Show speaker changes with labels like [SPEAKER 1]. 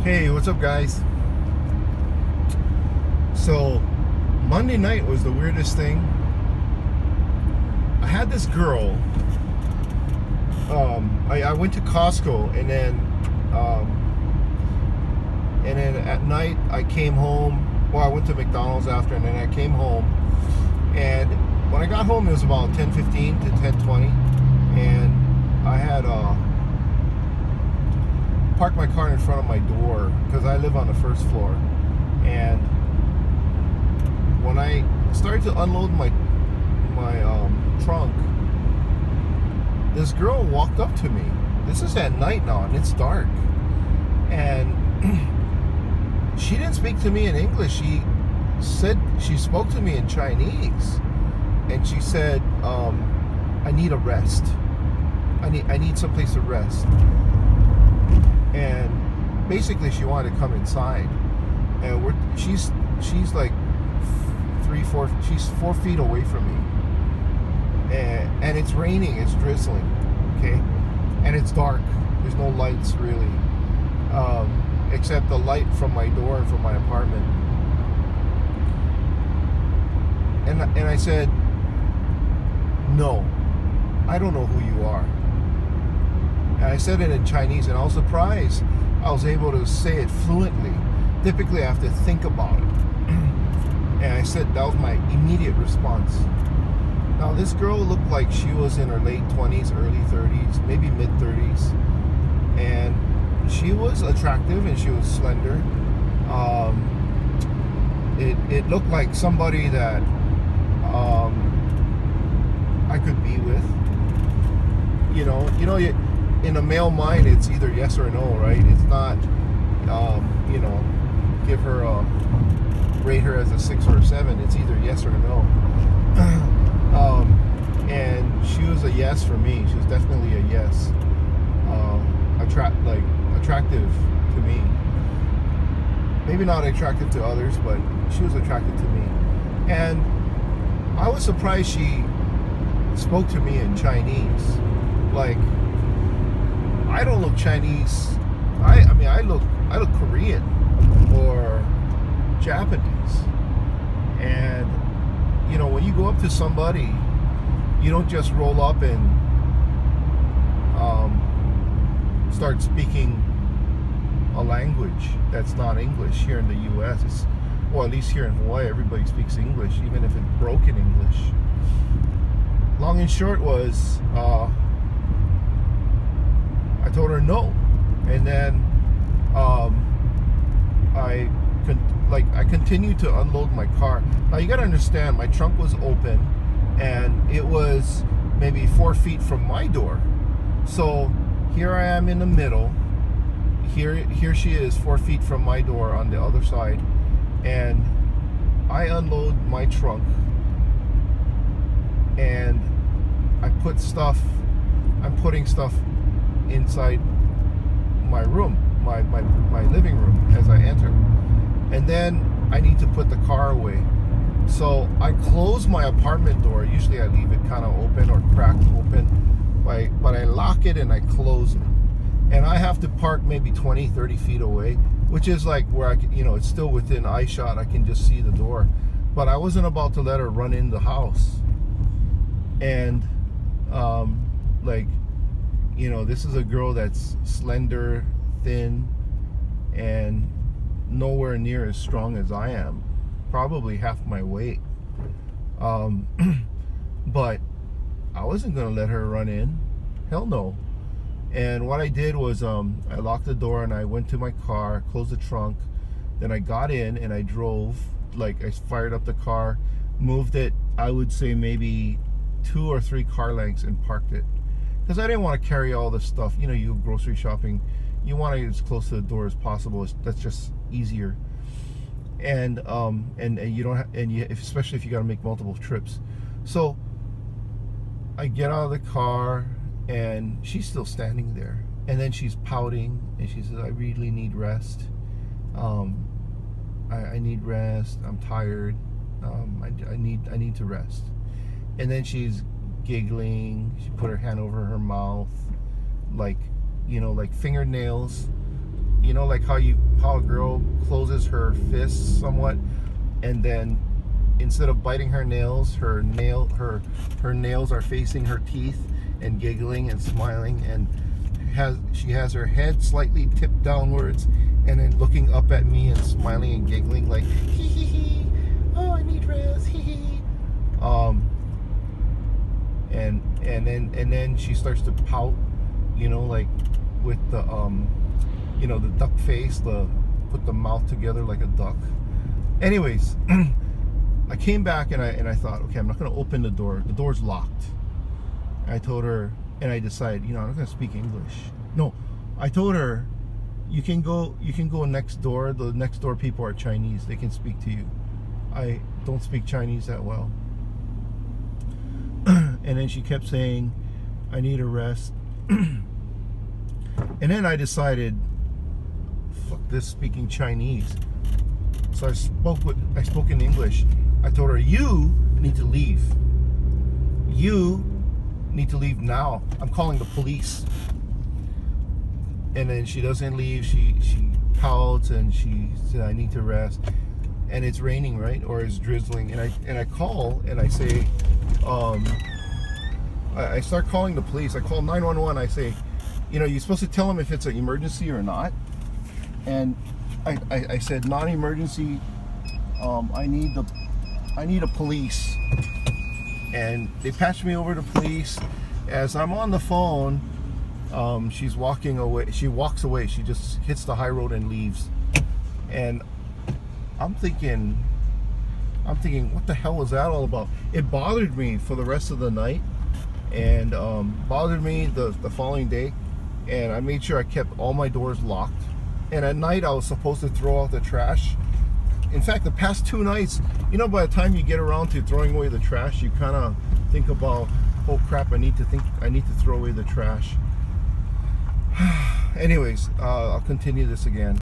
[SPEAKER 1] Hey, what's up, guys? So, Monday night was the weirdest thing. I had this girl. I went to Costco, and then at night I came home. Well, I went to McDonald's after, and then I came home. And when I got home, it was about 10:15 to 10:20, and I had parked my car in front of my door because I live on the first floor. And when I started to unload my trunk, this girl walked up to me. This is at night now, and it's dark. And she didn't speak to me in English. She spoke to me in Chinese, and she said, "I need a rest. I need someplace to rest." And basically, she wanted to come inside, and she's like 4 feet away from me, and it's raining, it's drizzling, okay, and it's dark. There's no lights really, except the light from my door and from my apartment. And I said, "No, I don't know who you are." And I said it in Chinese, and I was surprised I was able to say it fluently. Typically, I have to think about it. And I said, that was my immediate response. Now, this girl looked like she was in her late 20s, early 30s, maybe mid 30s. And she was attractive, and she was slender. It looked like somebody that I could be with. In a male mind, it's either yes or no, right? It's not, give her rate her as a 6 or a 7. It's either yes or no. And she was a yes for me. She was definitely a yes. Attractive to me. Maybe not attractive to others, but she was attractive to me. And I was surprised she spoke to me in Chinese. Like, I don't look Chinese. I look Korean or Japanese. And when you go up to somebody, you don't just roll up and start speaking a language that's not English. Here in the U.S., at least here in Hawaii, everybody speaks English, even if it's broken English. Long and short was, I told her no, and then I continued to unload my car. Now you gotta understand, my trunk was open, and it was maybe 4 feet from my door. So here I am in the middle. Here she is 4 feet from my door on the other side, and I unload my trunk, and I'm putting stuff inside my room, my living room, as I enter. And then I need to put the car away. So I close my apartment door. Usually I leave it kind of open or cracked open, but I lock it and I close it. And I have to park maybe 20, 30 feet away, which is like where I can, it's still within eye shot. I can just see the door. But I wasn't about to let her run in the house. And this is a girl that's slender, thin, and nowhere near as strong as I am. Probably half my weight. But I wasn't gonna let her run in. Hell no. And what I did was I locked the door, and I went to my car, closed the trunk, then I got in and I drove. I fired up the car, moved it, I would say maybe 2 or 3 car lengths, and parked it. Because I didn't want to carry all this stuff. You go grocery shopping, you want to get as close to the door as possible. That's just easier. And you don't have, especially if you got to make multiple trips. So I get out of the car, and she's still standing there, and then she's pouting, and she says, "I really need rest. I need rest. I'm tired. I need to rest." And then she's giggling. She put her hand over her mouth, like fingernails, you know, like how a girl closes her fists somewhat, and then instead of biting her nails, her nails are facing her teeth and giggling and smiling, and she has her head slightly tipped downwards and then looking up at me and smiling and giggling like hee hee hee, oh I need rest, hee hee. And then she starts to pout, you know, like with the you know, the duck face, put the mouth together like a duck. Anyways, I came back and I thought, okay, I'm not going to open the door. The door's locked. I told her, and I decided, you know, I'm not going to speak English. No, I told her, you can go next door. The next door people are Chinese. They can speak to you. I don't speak Chinese that well. And then she kept saying, I need a rest. And then I decided, fuck this speaking Chinese. So I spoke in English. I told her, you need to leave. You need to leave now. I'm calling the police. And then she doesn't leave. She pouts and she said, I need to rest. And it's raining, right? Or it's drizzling. And I call and I say, I start calling the police. I call 911. I say, you know, you're supposed to tell them if it's an emergency or not. And I said non-emergency. I need a police. And they patched me over to police. As I'm on the phone, she's walking away. She walks away. She just hits the high road and leaves. And I'm thinking, what the hell was that all about? It bothered me for the rest of the night, and bothered me the following day. And I made sure I kept all my doors locked. And at night I was supposed to throw out the trash. In fact, the past 2 nights, you know, by the time you get around to throwing away the trash, you kind of think about, oh crap, I need to throw away the trash. Anyways, I'll continue this again.